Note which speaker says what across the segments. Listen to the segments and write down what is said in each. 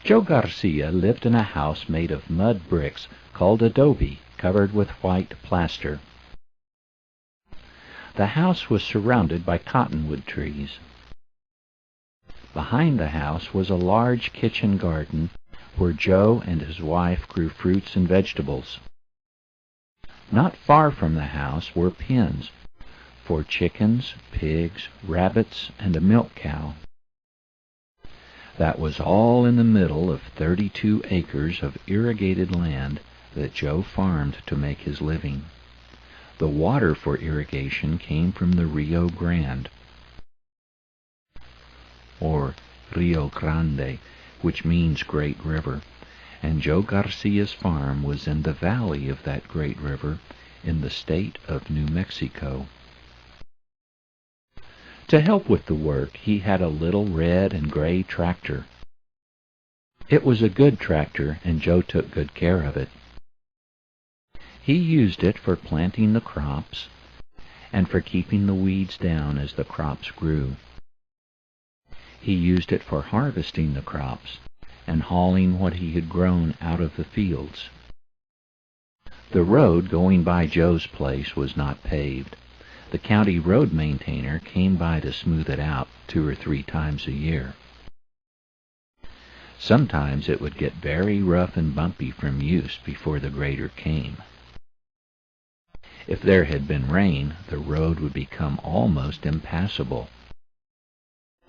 Speaker 1: Joe Garcia lived in a house made of mud bricks called adobe, covered with white plaster. The house was surrounded by cottonwood trees. Behind the house was a large kitchen garden where Joe and his wife grew fruits and vegetables. Not far from the house were pens for chickens, pigs, rabbits, and a milk cow. That was all in the middle of 32 acres of irrigated land that Joe farmed to make his living. The water for irrigation came from the Rio Grande, or Rio Grande, which means Great River, and Joe Garcia's farm was in the valley of that great river in the state of New Mexico. To help with the work, he had a little red and gray tractor. It was a good tractor, and Joe took good care of it. He used it for planting the crops and for keeping the weeds down as the crops grew. He used it for harvesting the crops and hauling what he had grown out of the fields. The road going by Joe's place was not paved. The county road maintainer came by to smooth it out 2 or 3 times a year. Sometimes it would get very rough and bumpy from use before the grader came. If there had been rain, the road would become almost impassable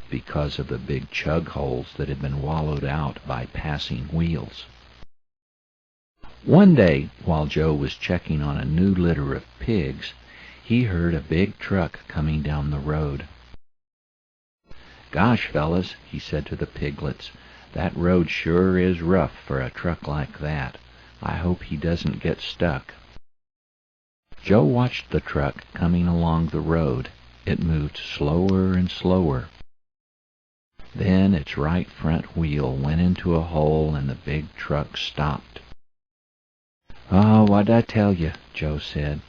Speaker 1: because of the big chug holes that had been wallowed out by passing wheels. One day, while Joe was checking on a new litter of pigs, he heard a big truck coming down the road. "Gosh, fellas," he said to the piglets, "that road sure is rough for a truck like that. I hope he doesn't get stuck." Joe watched the truck coming along the road. It moved slower and slower. Then its right front wheel went into a hole and the big truck stopped. "Oh, what'd I tell you?" Joe said.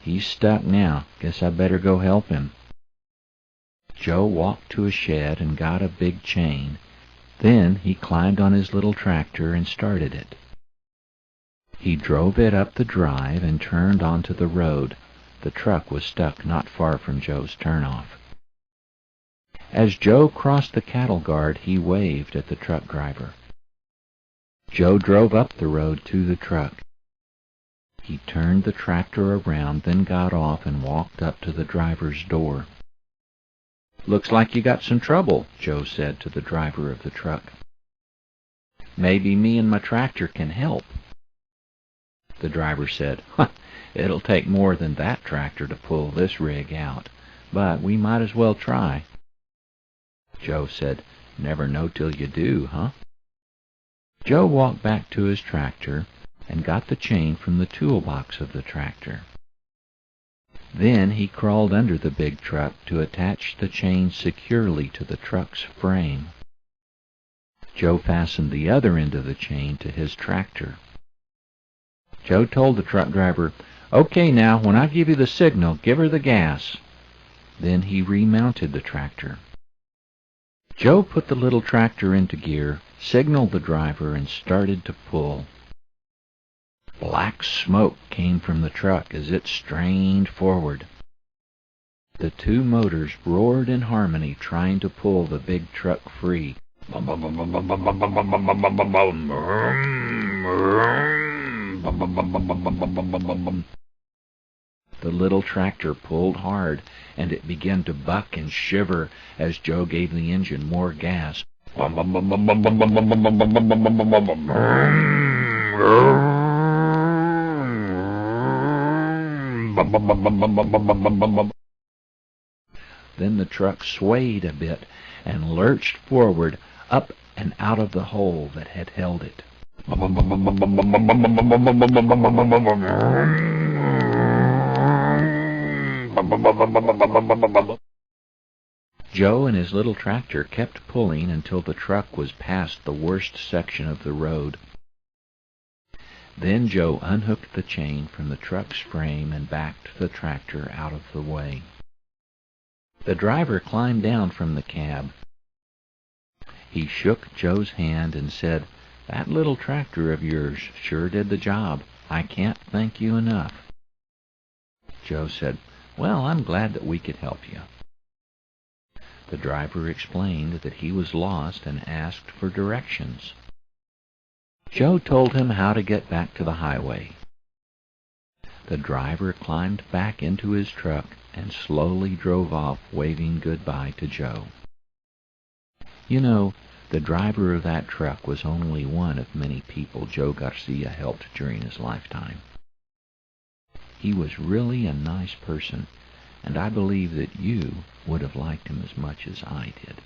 Speaker 1: "He's stuck now. Guess I better go help him." Joe walked to a shed and got a big chain. Then he climbed on his little tractor and started it. He drove it up the drive and turned onto the road. The truck was stuck not far from Joe's turnoff. As Joe crossed the cattle guard, he waved at the truck driver. Joe drove up the road to the truck. He turned the tractor around, then got off and walked up to the driver's door. "Looks like you got some trouble," Joe said to the driver of the truck. "Maybe me and my tractor can help." The driver said, "It'll take more than that tractor to pull this rig out, but we might as well try." Joe said, "Never know till you do, huh?" Joe walked back to his tractor and got the chain from the toolbox of the tractor. Then he crawled under the big truck to attach the chain securely to the truck's frame. Joe fastened the other end of the chain to his tractor. Joe told the truck driver, "Okay now, when I give you the signal, give her the gas." Then he remounted the tractor. Joe put the little tractor into gear, signaled the driver, and started to pull. Black smoke came from the truck as it strained forward. The 2 motors roared in harmony, trying to pull the big truck free. The little tractor pulled hard, and it began to buck and shiver as Joe gave the engine more gas. Then the truck swayed a bit and lurched forward, up and out of the hole that had held it. Joe and his little tractor kept pulling until the truck was past the worst section of the road. Then Joe unhooked the chain from the truck's frame and backed the tractor out of the way. The driver climbed down from the cab. He shook Joe's hand and said, That little tractor of yours sure did the job. I can't thank you enough." Joe said, "Well, I'm glad that we could help you." The driver explained that he was lost and asked for directions. Joe told him how to get back to the highway. The driver climbed back into his truck and slowly drove off, waving goodbye to Joe. You know, the driver of that truck was only one of many people Joe Garcia helped during his lifetime. He was really a nice person, and I believe that you would have liked him as much as I did.